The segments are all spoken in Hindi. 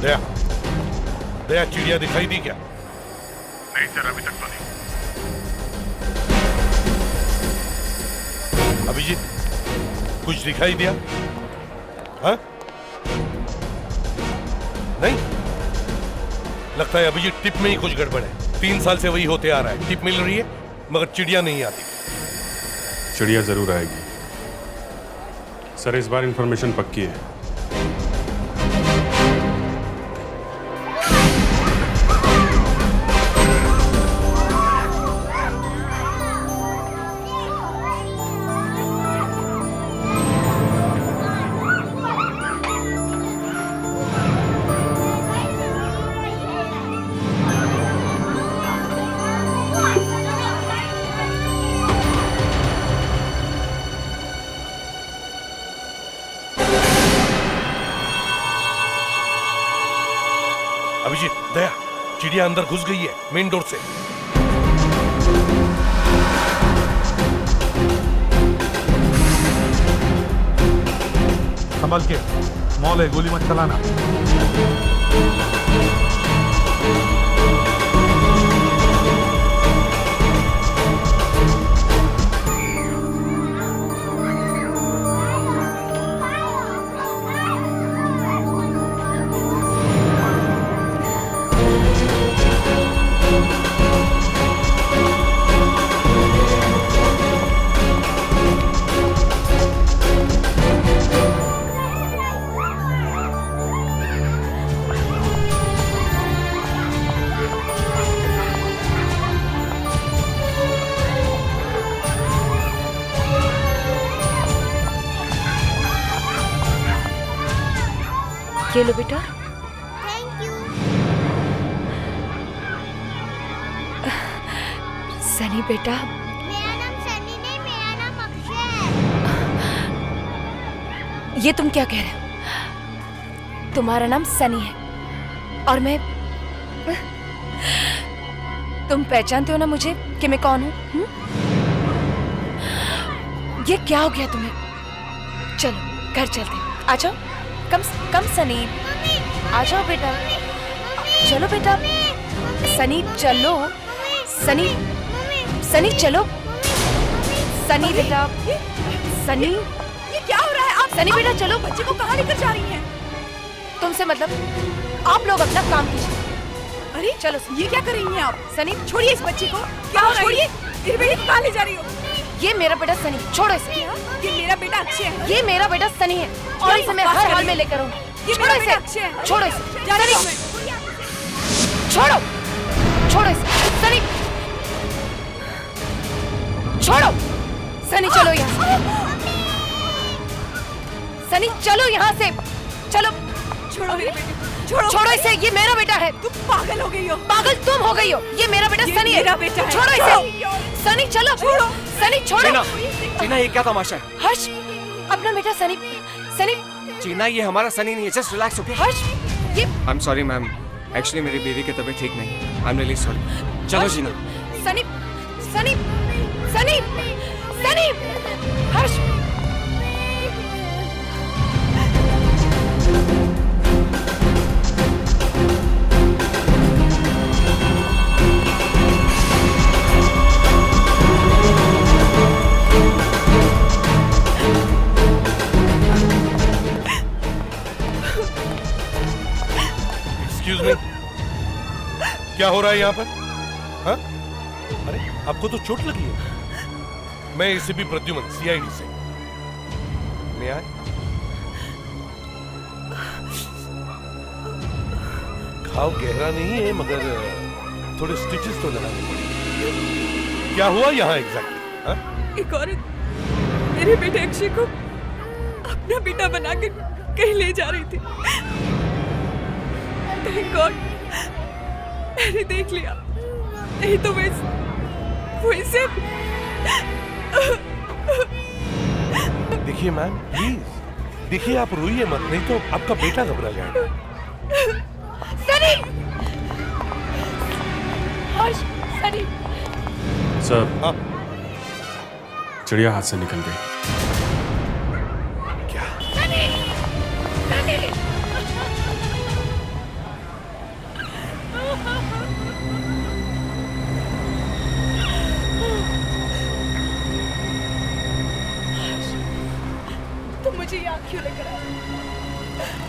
दया, दया चिड़िया दिखाई दी क्या? नहीं सर, अभी तक तो नहीं। अभिजीत, कुछ दिखाई दिया? हाँ? नहीं, लगता है अभिजीत टिप में ही कुछ गड़बड़ है। 3 साल से वही होते आ रहा है, टिप मिल रही है मगर चिड़िया नहीं आती। चिड़िया जरूर आएगी सर, इस बार इंफॉर्मेशन पक्की है। अभिजीत, दया, चिड़िया अंदर घुस गई है मेन डोर से। संभल के, मॉल है, गोली मत चलाना। ये लो बेटा। Thank you. सनी बेटा। मेरा नाम सनी नहीं, मेरा नाम अक्षय है। ये तुम क्या कह रहे हो? तुम्हारा नाम सनी है और मैं, तुम पहचानते हो ना मुझे कि मैं कौन हूँ? ये क्या हो गया तुम्हें? चलो घर चलते हैं, आ जाओ। कम सनी, आ जाओ बेटा। चलो बेटा, सनी चलो। सनी, सनी चलो। सनी बेटा, सनी। ये क्या हो रहा है? आप सनी बेटा चलो। बच्चे को कहाँ लेकर जा रही हैं? तुमसे मतलब, आप लोग अपना काम कीजिए। अरे चलो। ये क्या कर रही हैं आप? सनी छोड़िए इस बच्ची को। क्या हो रहा है? छोड़िए। मेरे बेटे को कहाँ ले जा रही हो? ये मेरा बेटा सनी, छोड़ो इसे। ये मेरा बेटा अक्षय है। ये मेरा बेटा सनी है और इसे मैं हर हाल में लेकर आऊंगी। ये छोड़ो मेरा बेटा इसे, अक्षय है। छोड़ो इसे। जा रही हूँ मैं। छोड़ो, छोड़ो इसे। सनी, छोड़ो। सनी चलो यहाँ से। सनी चलो यहाँ से, चलो। छोड़ो मेरे बेटे, छोड़ो। छोड़ो इसे, ये मेरा बेटा है। तुम पागल हो गई हो। पागल तुम हो गई हो। ये मेरा बेटा सनी है। मेरा बेटा है। छोड़ो इसे। सनी चलो। छोड़ो। सनी छोड़ो। चीना, ये क्या तमाशा है? हर्ष, अपना बेटा सनी। सनी। चीना, ये हमारा सनी नहीं है, जस्ट रिलैक्स, ओके? हर्ष, ये I am sorry ma'am, actually मेरी बेबी की तबीयत ठीक नहीं। I am really sorry. चलो चीना। सनी, सनी, सनी, सनी, हर्ष। एक्सक्यूज मी, क्या हो रहा है यहाँ पर? हाँ? अरे आपको तो चोट लगी है। मैं एसीपी प्रद्युमन, सीआईडी से। मैं आए? घाव गहरा नहीं है मगर थोड़े स्टिचेस तो लगाने पड़े। क्या हुआ यहाँ एग्जैक्टली? एक औरत मेरे बेटे अक्षय को अपना बेटा बनाकर कहीं ले जा रही थी। Thank God, मैंने देख लिया, नहीं तो वो इसे। देखिए मैम, प्लीज देखिए, आप रोइए मत, नहीं तो आपका बेटा घबरा जाएगा। सनी, हर्ष, सनी। सर, हाँ? चिड़िया हाथ से निकल गई। क्या? सनी, सनी।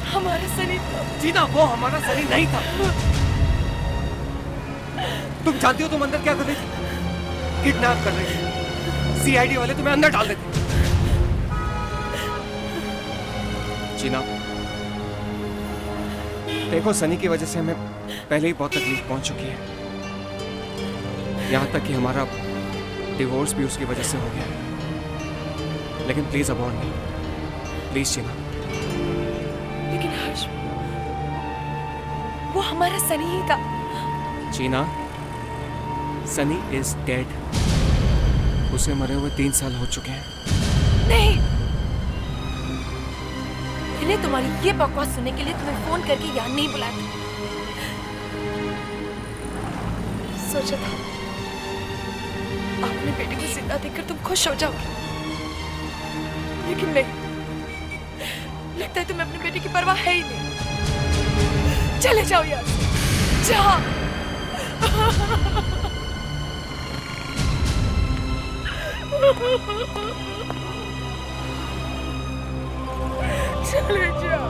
हमारा सनी था। जीना, वो हमारा सनी नहीं था। तुम जानती हो तुम अंदर क्या कर रही थी? किडनैप कर रही थी। सीआईडी वाले तुम्हें अंदर डाल देते। जीना, देखो सनी की वजह से हमें पहले ही बहुत तकलीफ पहुंच चुकी है। यहां तक कि हमारा डिवोर्स भी उसकी वजह से हो गया है। लेकिन प्लीज अबॉर्ड मी, प्लीज जीना। लेकिन हर्ष, वो हमारा सनी ही था। जीना, सनी इज डेड। उसे मरे हुए 3 साल हो चुके हैं। नहीं, मैंने तुम्हारी ये बकवास सुनने के लिए तुम्हें फोन करके यहाँ नहीं बुलाया था। सोचा था अपने बेटे को जिंदा देखकर तुम खुश हो जाओगे, लेकिन नहीं, लगता है तुम्हें अपने बेटे की परवाह है ही नहीं। चले जाओ यार, जाओ। चले जाओ।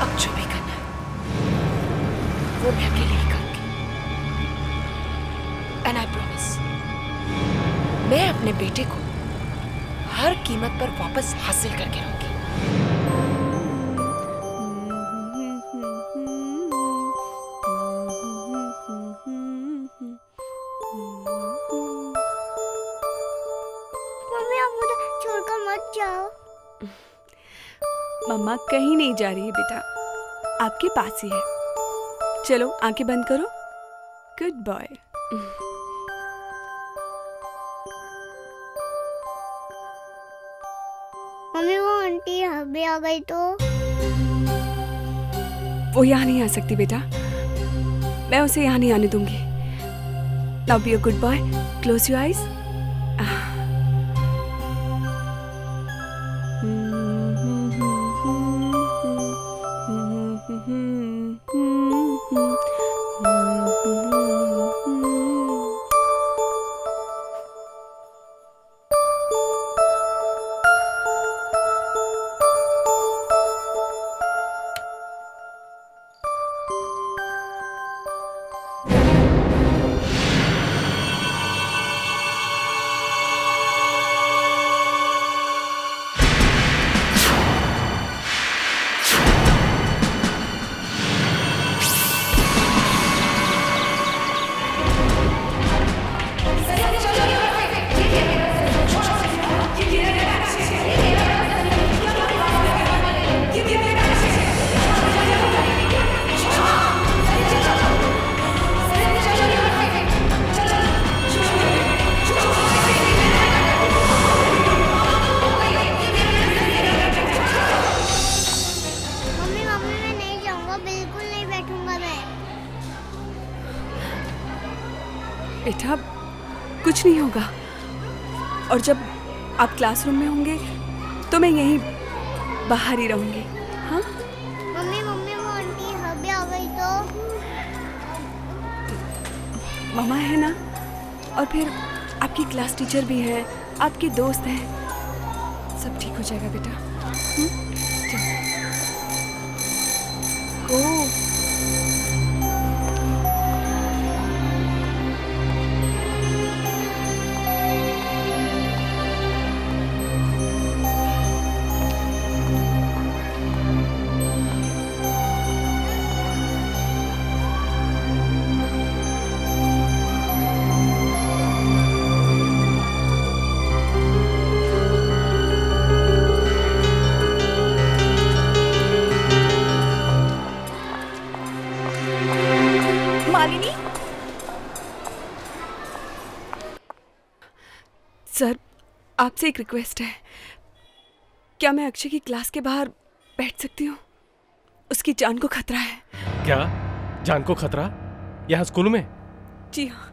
अब जो भी करना है वो मैं अकेले ही करूंगी। एंड आई प्रॉमिस, मैं अपने बेटे को हर कीमत पर वापस हासिल करके रहूंगी। मम्मी आप मुझे छोड़कर मत जाओ। मम्मा कहीं नहीं जा रही है बेटा, आपके पास ही है। चलो आंखें बंद करो। Good boy. मम्मी वो आंटी अभी आ गई तो? वो यहाँ नहीं आ सकती बेटा, मैं उसे यहाँ नहीं आने दूंगी। Now be a good boy, close your eyes. बेटा कुछ नहीं होगा, और जब आप क्लासरूम में होंगे तो मैं यहीं बाहर ही रहूंगी। हाँ मम्मी मम्मी वो आंटी अभी आ गई तो? मम्मा है ना, और फिर आपकी क्लास टीचर भी है, आपके दोस्त हैं, सब ठीक हो जाएगा बेटा। गो। मालिनी, सर आपसे एक रिक्वेस्ट है, क्या मैं अक्षय की क्लास के बाहर बैठ सकती हूँ? उसकी जान को खतरा है। क्या जान को खतरा? यहाँ स्कूल में? जी हाँ,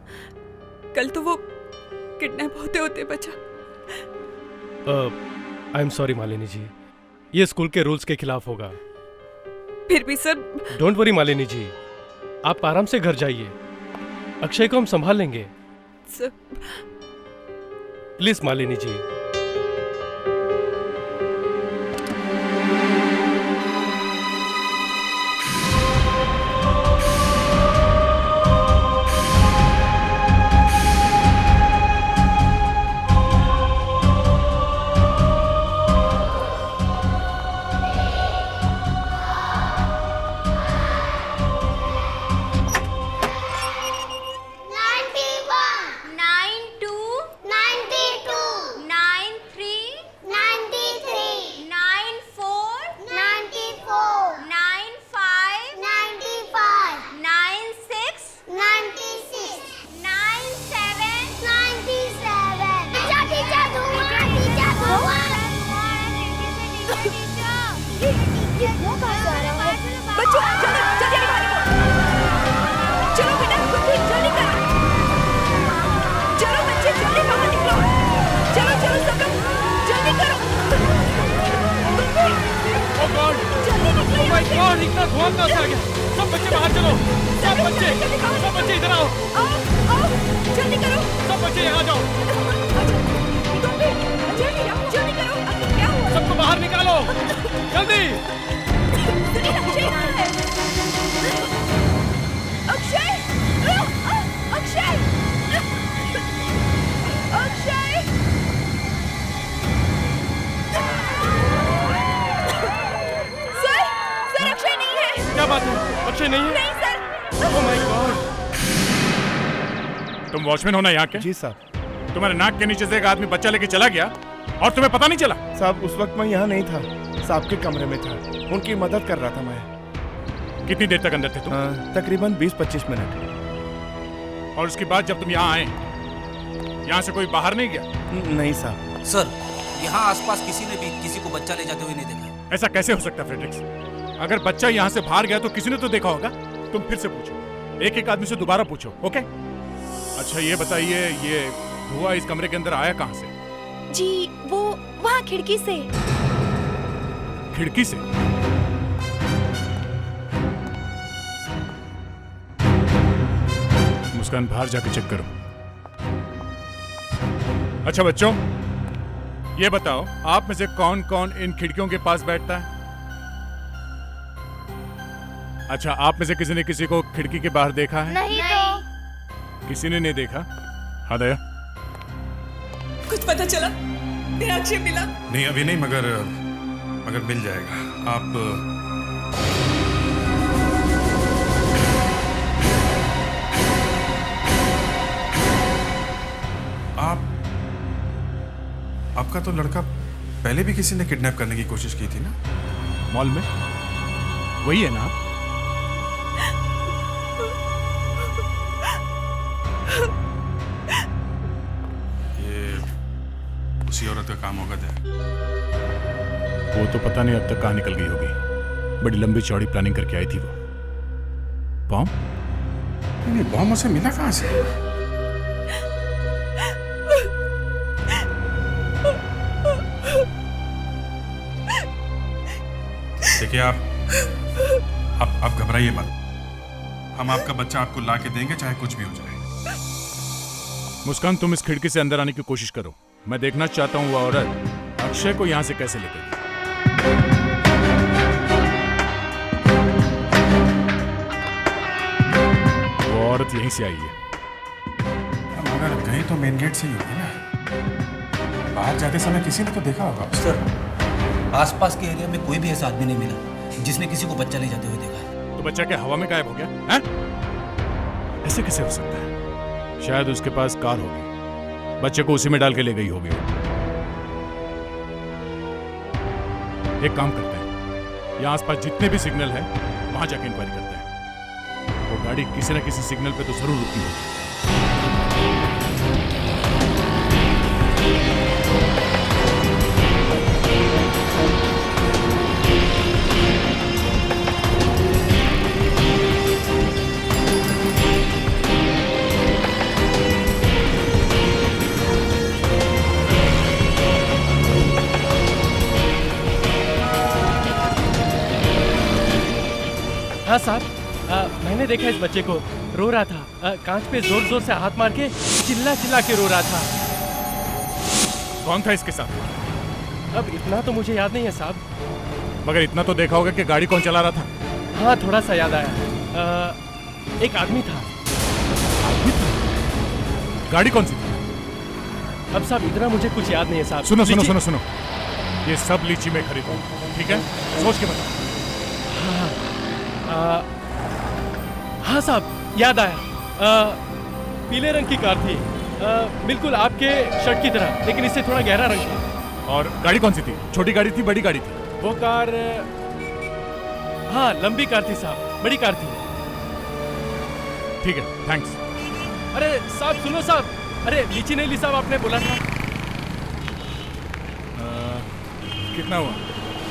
कल तो वो किडनैप होते होते बचा। आई एम सॉरी मालिनी जी, ये स्कूल के रूल्स के खिलाफ होगा। फिर भी sir. Don't worry Malini ji, आप आराम से घर जाइए। अक्षय को हम संभाल लेंगे। Sir, please Malini ji. बच्चों जल्दी जल्दी बाहर निकलो। चलो बेटा तुम जल्दी करो। चलो बच्चे जल्दी बाहर निकलो। चलो चलो सब लोग जल्दी करो। ओह गॉड, जल्दी निकलो। ओह माय गॉड, इतना धुआं कहां से आ गया? सब बच्चे बाहर चलो। सब बच्चे इधर आओ। आओ जल्दी करो। सब बच्चे यहाँ जाओ। जल्दी करो। क्या हुआ? सबको बाहर निकालो जल्दी। अक्षय अक्षय अक्षय सर अक्षय नहीं है। क्या बात है? अक्षय नहीं है? नहीं सर। Oh my God. तुम वॉचमैन हो ना यहाँ के? जी साहब। तुम्हारे नाक के नीचे से एक आदमी बच्चा लेके चला गया और तुम्हें पता नहीं चला? साहब उस वक्त मैं यहाँ नहीं था, साहब के कमरे में था, उनकी मदद कर रहा था मैं। कितनी देर तक अंदर थे तुम? तकरीबन 20-25 मिनट। और उसके बाद जब तुम यहाँ आए, यहाँ से कोई बाहर नहीं गया? नहीं साहब। सर, यहाँ आसपास किसी ने भी किसी को बच्चा ले जाते हुए नहीं देखा। ऐसा कैसे हो सकता है फ्रेडरिक्स? अगर बच्चा यहाँ से बाहर गया तो किसी ने तो देखा होगा। तुम फिर से पूछो, एक एक आदमी से दोबारा पूछो, ओके? अच्छा ये बताइए, ये धुआं इस कमरे के अंदर आया कहाँ से? जी वो वहाँ खिड़की से। खिड़की से? मुस्कान बाहर जाके चेक करो। अच्छा बच्चों, ये बताओ आप में से कौन कौन इन खिड़कियों के पास बैठता है? अच्छा, आप में से किसी ने किसी को खिड़की के बाहर देखा है? नहीं तो। किसी ने नहीं देखा? हाँ दया, कुछ पता चला? मेरा अक्षय मिला? नहीं अभी नहीं, मगर मिल जाएगा। आपका तो लड़का पहले भी किसी ने किडनैप करने की कोशिश की थी ना? मॉल में? वही है ना? ये उसी औरत का काम होगा दया। वो तो पता नहीं अब तक कहाँ निकल गई होगी। बड़ी लंबी चौड़ी प्लानिंग करके आई थी वो। बॉम्ब? नहीं, बॉम्ब उसे मिला कहाँ से? देखिए आप घबराइए मत। हम आपका बच्चा आपको ला के देंगे, चाहे कुछ भी हो जाए। मुस्कान, तुम इस खिड़की से अंदर आने की कोशिश करो। मैं देखना चाहता हूँ वो औरत अक्षय को यहाँ से कैसे ले गई। वो औरत यहीं से आई है। मगर गई तो मेन गेट से ही होगी ना। बाहर जाते समय किसी ने तो देखा होगा। सर, आसपास के एरिया में कोई भी ऐसा आदमी नहीं मिला जिसने किसी को बच्चा ले जाते हुए देखा। तो बच्चा क्या हवा में गायब हो गया है? ऐसे कैसे हो सकता है? शायद उसके पास कार होगी, बच्चे को उसी में डाल के ले गई होगी। एक काम करते हैं, यहाँ आसपास जितने भी सिग्नल हैं वहां जाके इंक्वायरी करते हैं। वो गाड़ी किसी न किसी सिग्नल पे तो जरूर रुकी होगी। हाँ साहब, मैंने देखा इस बच्चे को, रो रहा था। कांच पे जोर जोर से हाथ मार के चिल्ला चिल्ला के रो रहा था। कौन था इसके साथ? अब इतना तो मुझे याद नहीं है साहब। मगर इतना तो देखा होगा कि गाड़ी कौन चला रहा था? हाँ, थोड़ा सा याद आया। एक आदमी था। गाड़ी कौन सी थी? अब साहब इतना मुझे कुछ याद नहीं है साहब। सुनो सुनो सुनो सुनो, ये सब लीची में खरीदो, ठीक है? सोच के बताओ। हाँ साहब, याद आया। पीले रंग की कार थी, बिल्कुल आपके शर्ट की तरह, लेकिन इससे थोड़ा गहरा रंग था। और गाड़ी कौन सी थी? छोटी गाड़ी थी, बड़ी गाड़ी थी? वो कार, हाँ लंबी कार थी साहब, बड़ी कार थी। ठीक है, थैंक्स। अरे साहब सुनो साहब, अरे लीची नहीं ली साहब, आपने बोला था। कितना हुआ?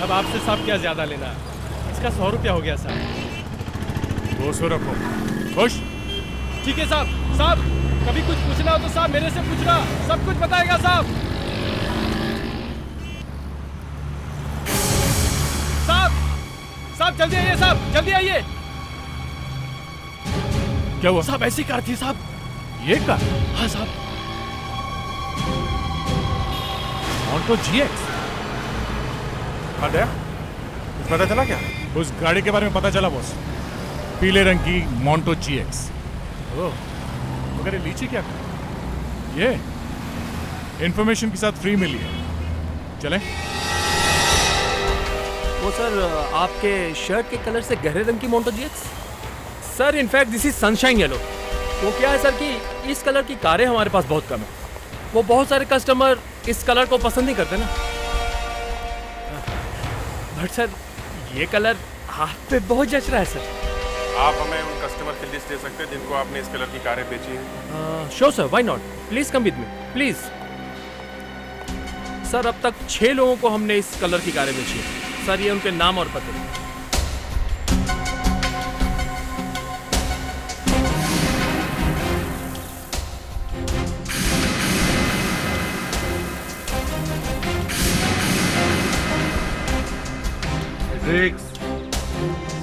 अब आपसे साहब क्या ज्यादा लेना, इसका 100 रुपया हो गया साहब। 200 रखो। खुश? ठीक है साहब। साहब कभी कुछ पूछना हो तो साहब मेरे से पूछना, सब कुछ बताएगा साहब। साहब साहब जल्दी आइए साहब, जल्दी आइए। क्या हुआ? साहब ऐसी कार थी साहब। ये कार? हाँ साहब। Auto GX. कुछ पता चला क्या? उस गाड़ी के बारे में पता चला बॉस, पीले रंग की मोंटो जीएक्स। ओह, मगर ये लीची क्या? ये इंफॉर्मेशन के साथ फ्री मिली है। चलें? वो सर आपके शर्ट के कलर से गहरे रंग की Monte GX? Sir in fact this is sunshine yellow. वो क्या है सर कि इस कलर की कारें हमारे पास बहुत कम है, वो बहुत सारे कस्टमर इस कलर को पसंद नहीं करते ना। बट सर ये कलर आप पे बहुत जच रहा है सर। आप हमें उन कस्टमर की लिस्ट दे सकते हैं जिनको आपने इस कलर की कारें बेची हैं? Sure sir, why not, please come with me please. Sir अब तक 6 लोगों को हमने इस कलर की कारें बेची है सर, ये उनके नाम और पते।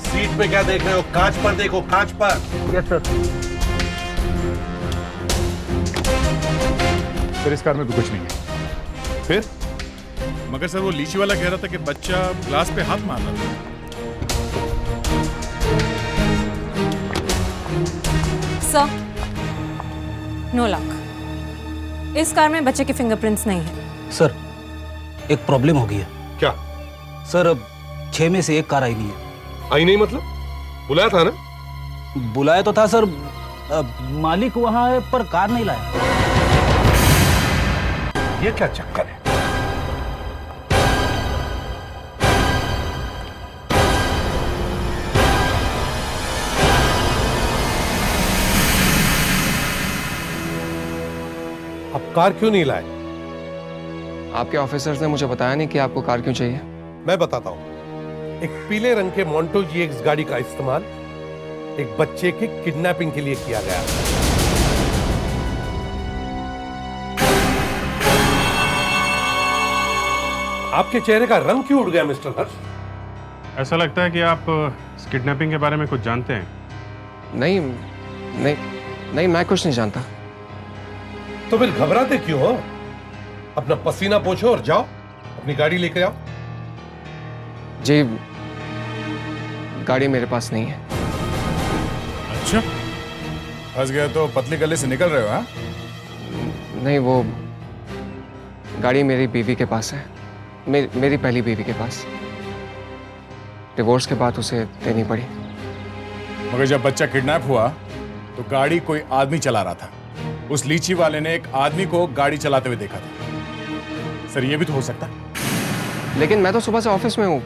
सीट पे क्या देख रहे हो? कांच पर देखो, कांच पर। Yes sir. सर इस कार में भी कुछ नहीं है। फिर? मगर सर वो लीची वाला कह रहा था कि बच्चा ग्लास पे हाथ मार रहा था। Sir, no luck. इस कार में बच्चे के फिंगरप्रिंट्स नहीं है। सर एक प्रॉब्लम हो गई है। क्या? सर अब 6 में से 1 कार आई नहीं है। आई नहीं मतलब? बुलाया था ना? बुलाया तो था सर, मालिक वहां है पर कार नहीं लाया। ये क्या चक्कर है? अब कार क्यों नहीं लाए? आपके ऑफिसर्स ने मुझे बताया नहीं कि आपको कार क्यों चाहिए। मैं बताता हूं। एक पीले रंग के मोंटो जीएक्स गाड़ी का इस्तेमाल एक बच्चे के किडनैपिंग के लिए किया गया। आपके चेहरे का रंग क्यों उड़ गया मिस्टर हर्ष? ऐसा लगता है कि आप इस किडनैपिंग के बारे में कुछ जानते हैं। नहीं नहीं नहीं, मैं कुछ नहीं जानता। तो फिर घबराते क्यों हो? अपना पसीना पोंछो और जाओ, अपनी गाड़ी लेकर आओ। जी गाड़ी मेरे पास नहीं है। अच्छा, फंस गया तो पतली गले से निकल रहे हो? हाँ, नहीं, वो गाड़ी मेरी बीवी के पास है, मेरी पहली बीवी के पास। डिवोर्स के बाद उसे देनी पड़ी। मगर जब बच्चा किडनैप हुआ तो गाड़ी कोई आदमी चला रहा था। उस लीची वाले ने एक आदमी को गाड़ी चलाते हुए देखा था। सर ये भी तो हो सकता है। लेकिन मैं तो सुबह से ऑफिस में हूँ,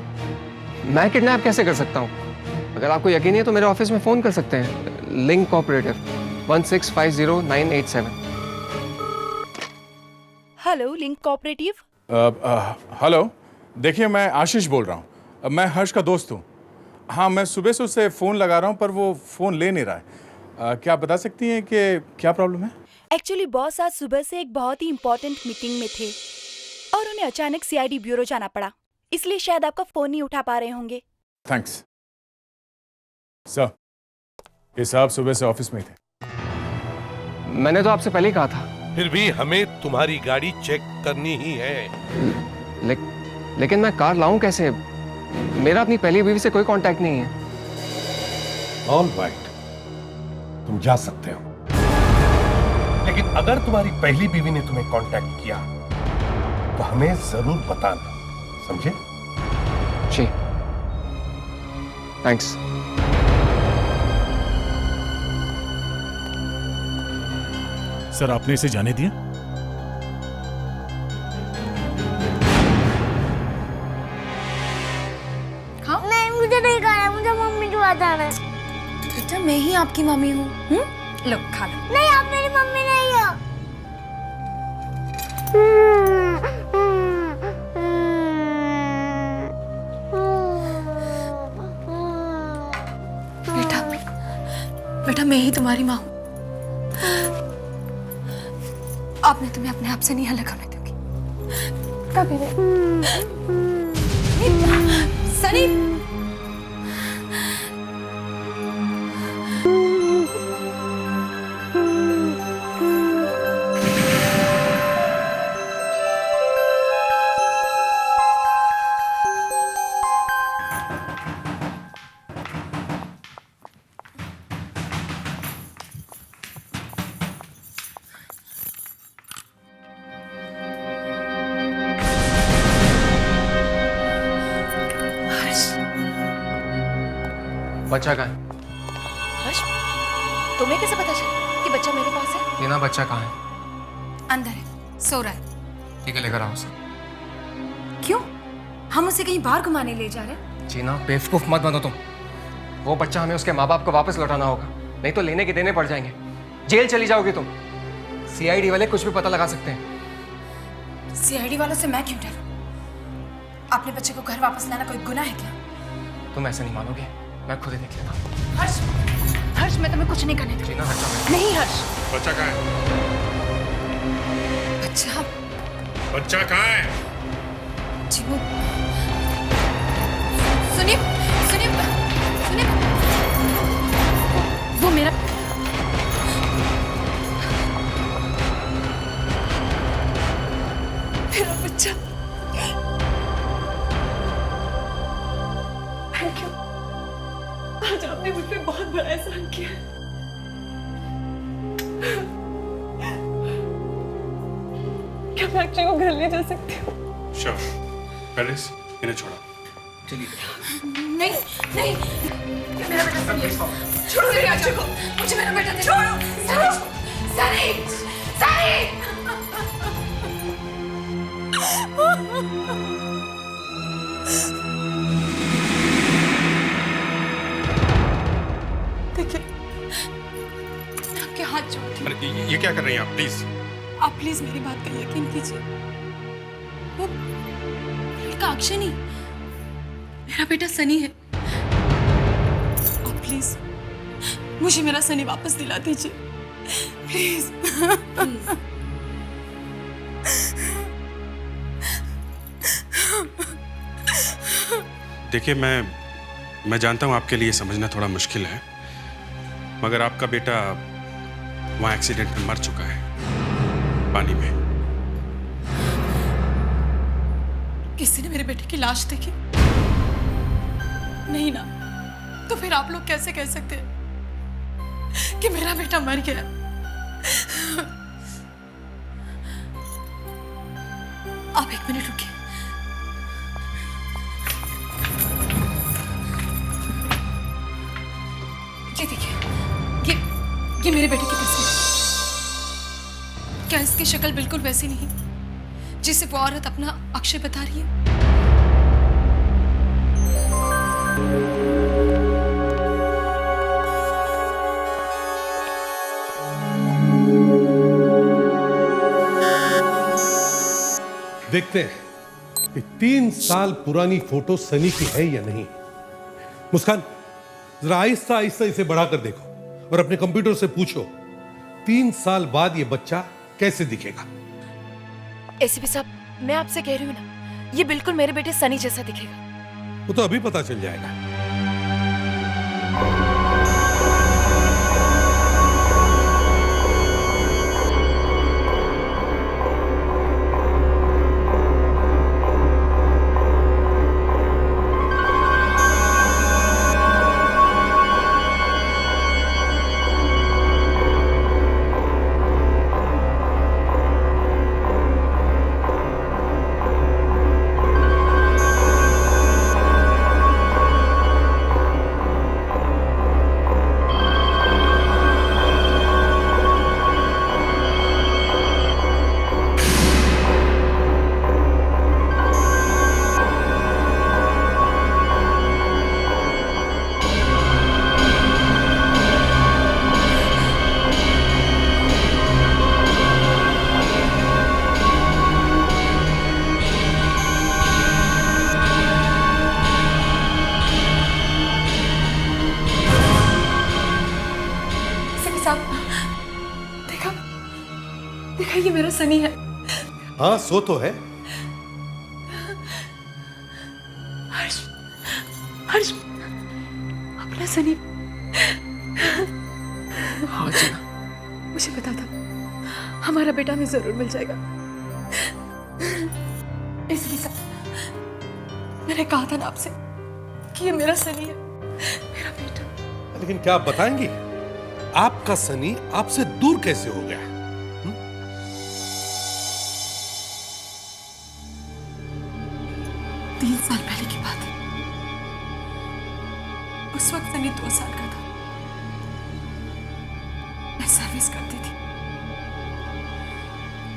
मैं किडनैप कैसे कर सकता हूँ? अगर आपको यकीन नहीं है तो मेरे ऑफिस में फोन कर सकते हैं, link cooperative 1650987। Hello link cooperative. Hello, देखिए मैं आशीष बोल रहा हूँ। मैं हर्ष का दोस्त हूँ। हाँ, मैं सुबह से उससे फ़ोन लगा रहा हूँ पर वो फ़ोन ले नहीं रहा है। क्या आप बता सकती हैं कि क्या प्रॉब्लम है? एक्चुअली बॉस आज सुबह से एक बहुत ही इम्पोर्टेंट मीटिंग में थे और उन्हें अचानक सीआईडी ब्यूरो जाना पड़ा, इसलिए शायद आपका फ़ोन नहीं उठा पा रहे होंगे। Thanks sir. ये साहब सुबह से ऑफिस में थे। मैंने तो आपसे पहले ही कहा था। फिर भी हमें तुम्हारी गाड़ी चेक करनी ही है। लेकिन मैं कार लाऊं कैसे? मेरा अपनी पहली बीवी से कोई कांटेक्ट नहीं है। ऑल राइट, तुम जा सकते हो, लेकिन अगर तुम्हारी पहली बीवी ने तुम्हें कांटेक्ट किया तो हमें जरूर बताना, समझे? जी, थैंक्स। सर, आपने इसे जाने दिया? हाँ? नहीं, मुझे नहीं खाना, मुझे मम्मी के पास जाना है। बेटा, मैं ही आपकी मम्मी हूँ। लो, खा लो। नहीं, आप मेरी मम्मी नहीं हो। बेटा, बेटा, मैं ही तुम्हारी माँ हूँ। अब मैं तुम्हें अपने आप से नहीं अलग होने दूंगी। कभी नहीं। सनी, बच्चा कहाँ है? हर्ष, तुम्हें कैसे पता चला कि बच्चा मेरे पास है? टीना, बच्चा कहाँ है? अंदर है, सो रहा है। ठीक है, लेकर आओ उसे। क्यों? हम उसे कहीं बाहर घुमाने ले जा रहे हैं? जीना, बेवकूफ मत बनो तुम। वो बच्चा हमें उसके माँ बाप को वापस लौटाना होगा, नहीं तो लेने के देने पड़ जाएंगे। जेल चली जाओगी तुम। सीआईडी वाले कुछ भी पता लगा सकते हैं। सीआईडी वालों से मैं क्यों डरूं? अपने बच्चे को घर वापस लाना कोई गुनाह है क्या? तुम ऐसे नहीं मानोगे, मैं खुद ही देख लेता हूँ। हर्ष, हर्ष, मैं तुम्हें कुछ नहीं करने दूंगी। जीना, बच्चा नहीं हर्ष। बच्चा कहाँ है? बच्चा, बच्चा कहाँ है? जी वो, सुनिए, सुनिए, सुनिए, वो मेरा बच्चा। Thank you. आज आपने मुझ पे बहुत बड़ा एहसान किया। क्या फैक्ट्री को घर ले जा सकती हूँ? श्योर। पेरिस, इन्हें छोड़ो। नहीं, नहीं, मेरा बेटा सनी है। छोड़ो मेरे बच्चे को। मुझे मेरा बेटा दे। छोड़ो, सनी, सनी। देखिए, मैं आपके हाथ जोड़ती हूँ। अरे ये क्या कर रही हैं आप? प्लीज आप प्लीज मेरी बात का यकीन कीजिए। वो लड़का अक्षय नहीं, मेरा बेटा सनी है। आप प्लीज मुझे मेरा सनी वापस दिला दीजिए, प्लीज। देखिए, मैं जानता हूँ आपके लिए समझना थोड़ा मुश्किल है, मगर आपका बेटा वहाँ एक्सीडेंट में मर चुका है, पानी में। किसी ने मेरे बेटे की लाश देखी? नहीं ना, तो फिर आप लोग कैसे कह सकते हैं कि मेरा बेटा मर गया? आप एक मिनट रुकिए। ये देखिए, ये मेरे बेटे की तस्वीर। क्या इसकी शक्ल बिल्कुल वैसी नहीं जिसे वो औरत अपना अक्षय बता रही है? देखते हैं कि 3 साल पुरानी फोटो सनी की है या नहीं। मुस्कान, जरा आहिस्ता आहिस्ता इसे बढ़ाकर देखो और अपने कंप्यूटर से पूछो 3 साल बाद ये बच्चा कैसे दिखेगा। एसीपी साहब, मैं आपसे कह रही हूँ ना, ये बिल्कुल मेरे बेटे सनी जैसा दिखेगा। वो तो अभी पता चल जाएगा। देखा, ये मेरा सनी है। हाँ, सो तो है। हर्ष, हर्ष, अपना सनी। हाँ जीना, मुझे पता था हमारा बेटा हमें जरूर मिल जाएगा, इसलिए सब मैंने कहा था ना आपसे कि ये मेरा सनी है, मेरा बेटा। लेकिन क्या आप बताएंगी, आपका सनी आपसे दूर कैसे हो गया? 3 साल पहले की बात है। उस वक्त सनी 2 साल का था। मैं सर्विस करती थी,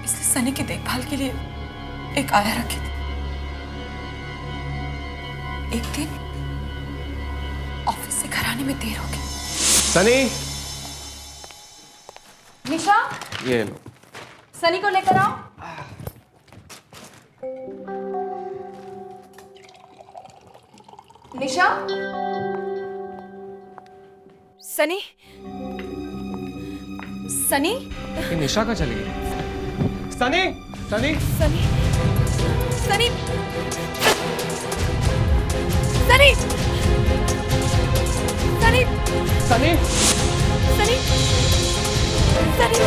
इसलिए सनी की देखभाल के लिए एक आया रखी थी। एक दिन ऑफिस से घर आने में देर हो गई। सनी, निशा, ये लो। सनी को लेकर आओ। निशा, सनी, सनी, ये निशा का चली गई। सनी, सनी, सनी, सनी, सनी, सनी, सनी, सनी,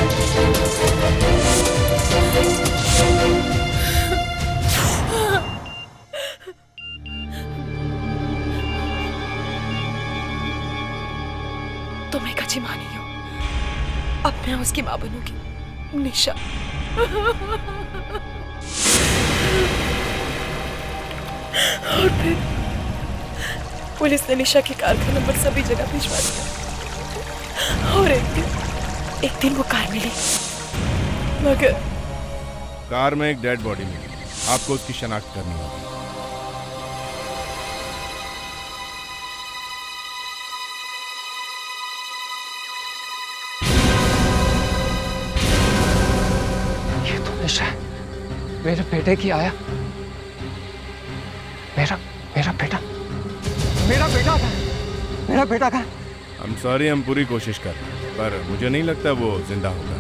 तुम एक अच्छी माँ नहीं हो, अब मैं उसकी माँ बनूंगी, निशा। और फिर पुलिस ने निशा की कार का नंबर सभी जगह भिजवा दिया, और एक दिन वो कार मिली, मगर कार में एक डेड बॉडी मिली, आपको उसकी शनाख्त करनी होगी। ये तो निशा है, मेरे बेटे की आया। मेरा मेरा बेटा, मेरा बेटा था, मेरा बेटा था। हम सॉरी, हम पूरी कोशिश कर रहे हैं, पर मुझे नहीं लगता वो जिंदा होगा।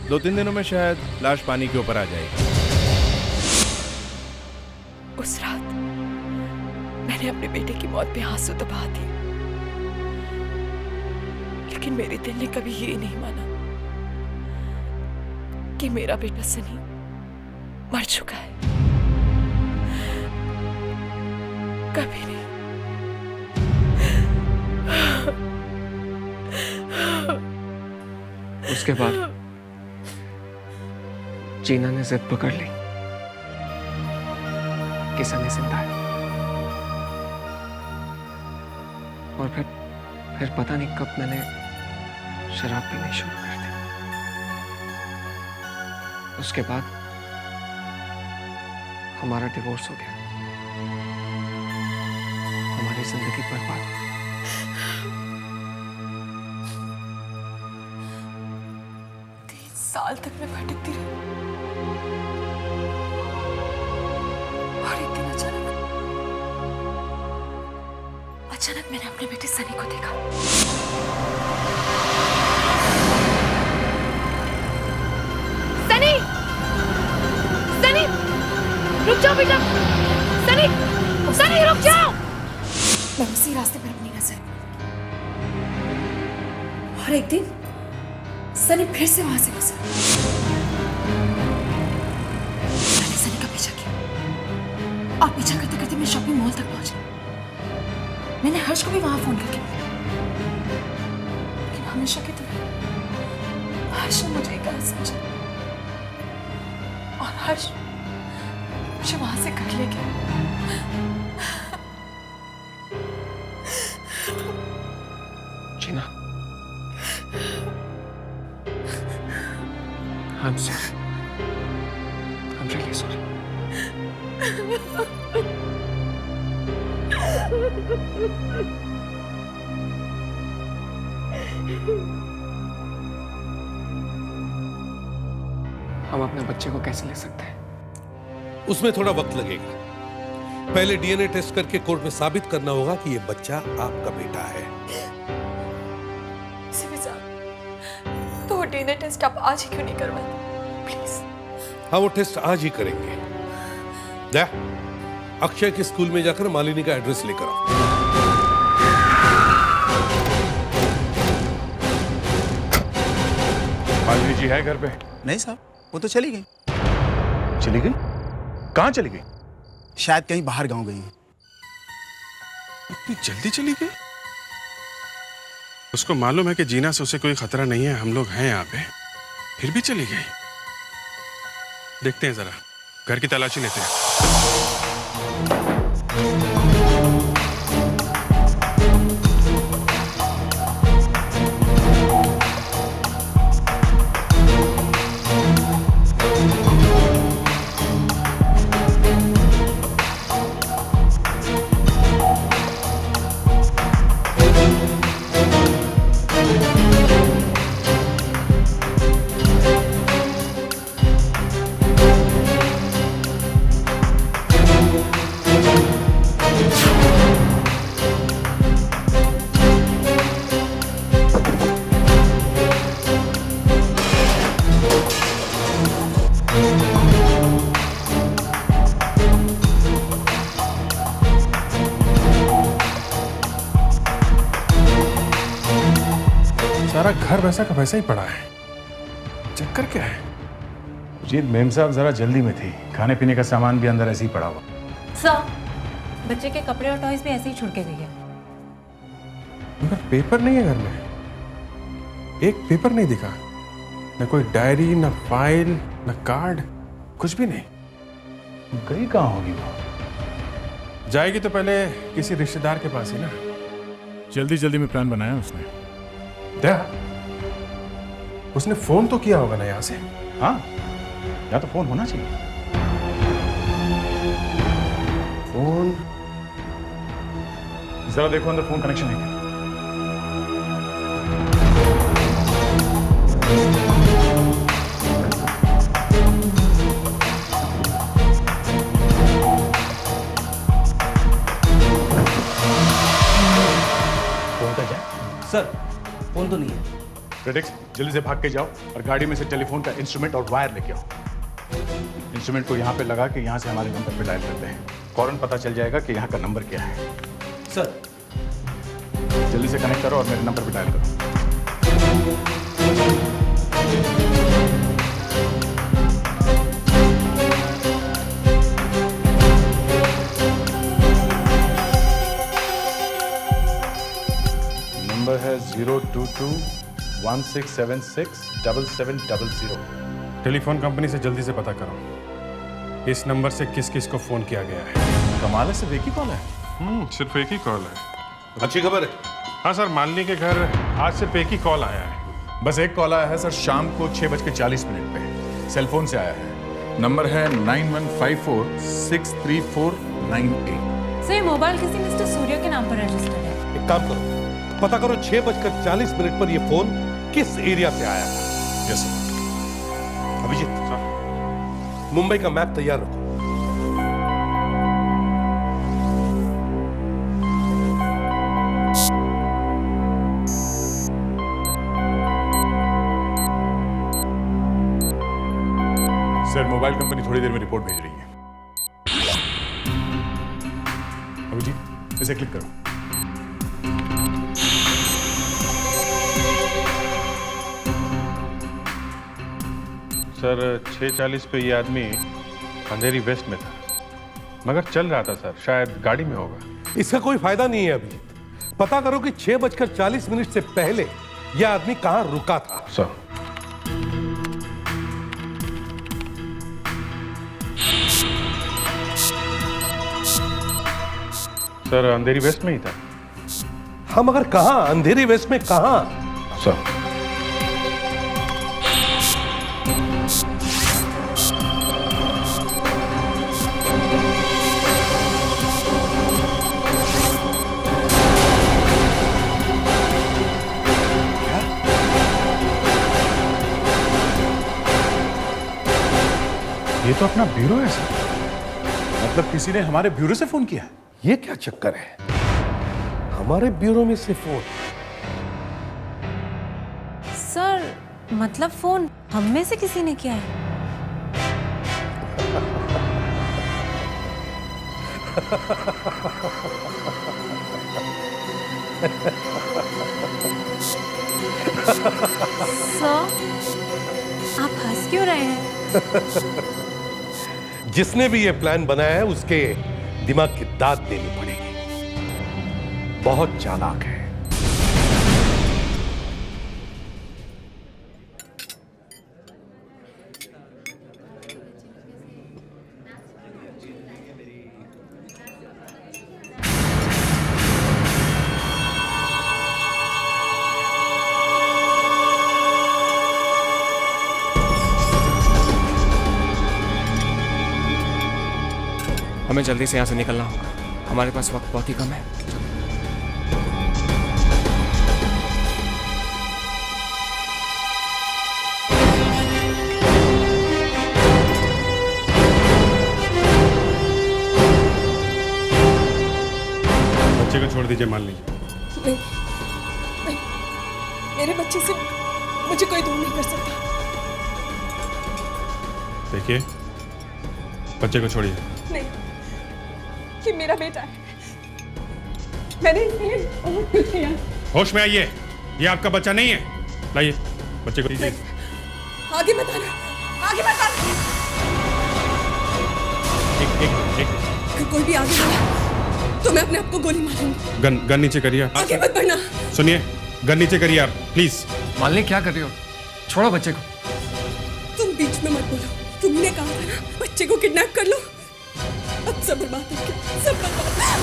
2-3 दिनों में शायद लाश पानी के ऊपर आ जाएगी। उस रात मैंने अपने बेटे की मौत पे आंसू दबा दिए, लेकिन मेरे दिल ने कभी ये नहीं माना कि मेरा बेटा सनी मर चुका है। कभी नहीं। उसके बाद जीना ने जिद पकड़ ली कि सनी जिंदा है, और फिर पता नहीं कब मैंने शराब पीनी शुरू कर दी। उसके बाद हमारा डिवोर्स हो गया, हमारी जिंदगी बर्बाद हो गई। साल तक मैं भटकती रही, और एक दिन अचानक मैंने अपने बेटे सनी को देखा। सनी, सनी, रुक जाओ बेटा, सनी, सनी रुक जाओ। मैं उसी रास्ते पर अपनी नजर, और एक दिन सनी फिर से वहां से गुजरा। मैंने सनी का पीछा किया, और पीछा करते करते मैं शॉपिंग मॉल तक पहुंची। मैंने हर्ष को भी वहां फोन करके, लेकिन हमेशा की तरह हर्ष ने मुझे गलत समझा, और हर्ष मुझे वहां से घर ले गया। जीना, I'm sorry. I'm really sorry. हम अपने बच्चे को कैसे ले सकते हैं? उसमें थोड़ा वक्त लगेगा। पहले डीएनए टेस्ट करके कोर्ट में साबित करना होगा कि ये बच्चा आपका बेटा है। तो वो डीएनए टेस्ट आप आज ही क्यों नहीं करवाते? हाँ, वो टेस्ट आज ही करेंगे। जा, अक्षय के स्कूल में जाकर मालिनी का एड्रेस लेकर आओ। मालिनी जी है घर पे? नहीं साहब, वो तो चली गई। चली गई? कहाँ चली गई? शायद कहीं बाहर गांव गई है। इतनी जल्दी चली गई? उसको मालूम है कि जीना से उसे कोई खतरा नहीं है, हम लोग हैं यहाँ पे, फिर भी चली गई। देखते हैं जरा, घर की तलाशी लेते हैं। सारा घर वैसा का वैसा ही पड़ा है। चक्कर क्या है? जी मेम साहब जरा जल्दी में थी, खाने पीने का सामान भी अंदर ऐसे ही पड़ा हुआ। सर, बच्चे के कपड़े और टॉयज भी ऐसे ही छुड़ के गई है। मगर पेपर नहीं है घर में, एक पेपर नहीं दिखा, न कोई डायरी, न फाइल, न कार्ड, कुछ भी नहीं। गई कहाँ होगी वो? जाएगी तो पहले किसी रिश्तेदार के पास ही ना। जल्दी जल्दी में प्लान बनाया उसने। उसने फोन तो किया होगा ना यहाँ से। हाँ, या तो फोन होना चाहिए। फोन जरा देखो अंदर फोन कनेक्शन है क्या? फोन का जाए सर, फोन तो नहीं है। प्रेडिक्स, जल्दी से भाग के जाओ और गाड़ी में से टेलीफोन का इंस्ट्रूमेंट और वायर लेके आओ। इंस्ट्रूमेंट को यहाँ पे लगा के यहाँ से हमारे नंबर पे डायल करते हैं। फौरन पता चल जाएगा कि यहाँ का नंबर क्या है। सर, जल्दी से कनेक्ट करो और मेरे नंबर पे डायल करो। नंबर है 022-1676-7700। टेलीफोन कंपनी से जल्दी से पता करो इस नंबर से किस किस को फोन किया गया है। कमाल है, सिर्फ एक ही कॉल है। सिर्फ एक ही कॉल है। अच्छी खबर है। हाँ सर, मालिनी के घर आज सिर्फ एक ही कॉल आया है। बस एक कॉल आया है सर, शाम को 6:40 पे सेलफोन से आया है। नंबर है 9154634988। सर, मोबाइल किसी मिस्टर सूर्य के नाम पर रजिस्टर्ड है। एक काम करो, पता करो 6:40 पर ये फोन किस एरिया से आया था। Yes sir. अभिजीत, मुंबई का मैप तैयार रखो। सर, मोबाइल कंपनी थोड़ी देर में रिपोर्ट भेज रही है। अभिजीत, इसे क्लिक करो। सर, 6:40 पे ये आदमी अंधेरी वेस्ट में था, मगर चल रहा था सर, शायद गाड़ी में होगा। इसका कोई फायदा नहीं है अभिजीत। पता करो कि 6:40 से पहले यह आदमी कहां रुका था। सर, अंधेरी वेस्ट में ही था। हम अगर कहां, अंधेरी वेस्ट में कहां? सर, ये तो अपना ब्यूरो है सर। मतलब किसी ने हमारे ब्यूरो से फोन किया है। ये क्या चक्कर है? हमारे ब्यूरो में से फोन? सर, मतलब फोन हम में से किसी ने किया है। सर, आप हंस क्यों रहे हैं? जिसने भी ये प्लान बनाया है उसके दिमाग की दाद देनी पड़ेगी। बहुत चालाक है। हमें जल्दी से यहाँ से निकलना होगा, हमारे पास वक्त बहुत ही कम है। बच्चे को छोड़ दीजिए, मान लीजिए। नहीं, नहीं, मेरे बच्चे से मुझे कोई दूर नहीं कर सकता। देखिए, बच्चे को छोड़िए। नहीं, ये मेरा बेटा है। मैंने इसलिए बहुत कुछ किया। होश में आइए, ये आपका बच्चा नहीं है। लाइए बच्चे को दीजिए। आगे मत आना, आगे मत आना। अगर कोई भी आगे बढ़ा तो मैं अपने आप को गोली मारूंगी। गन नीचे करिए। आगे मत बढ़ना। सुनिए, गन नीचे करिए आप, प्लीज। मालिनी क्या कर रही हो? छोड़ो बच्चे को। तुम बीच में मत बोलो। तुमने कहा था ना बच्चे को किडनैप कर लो। अब सब बर्बाद हो गया, सब बर्बाद।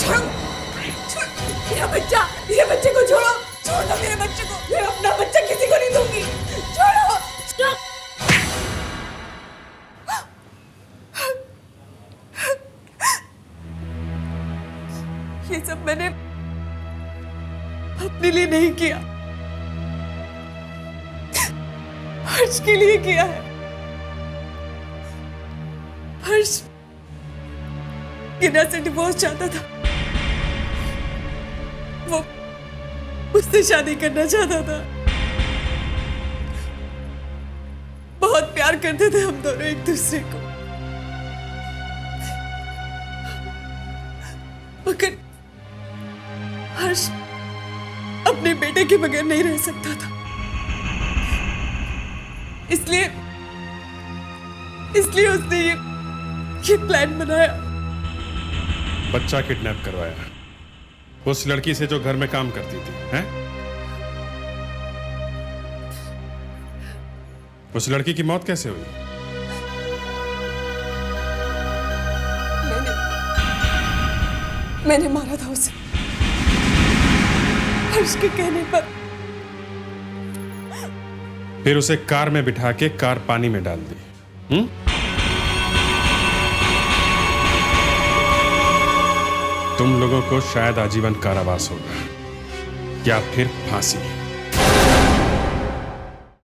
छोड़ो, छोड़ मेरा बच्चा, मेरे बच्चे को छोड़ो, छोड़ दो मेरे बच्चे को। मैं अपना बच्चा किसी को नहीं दूंगी। छोड़ो, स्टॉप। ये सब मैंने अपने लिए नहीं किया, हर्ष के लिए किया है। हर्ष गिना से डिवोर्स चाहता था, वो उससे शादी करना चाहता था। बहुत प्यार करते थे हम दोनों एक दूसरे को, मगर हर्ष अपने बेटे के बगैर नहीं रह सकता था। इसलिए उसने ये प्लान बनाया। बच्चा किडनैप करवाया उस लड़की से जो घर में काम करती थी, हैं? उस लड़की की मौत कैसे हुई? मैंने मारा था उसे, हर्ष के कहने पर। फिर उसे कार में बिठा के कार पानी में डाल दी। तुम लोगों को शायद आजीवन कारावास होगा या फिर फांसी।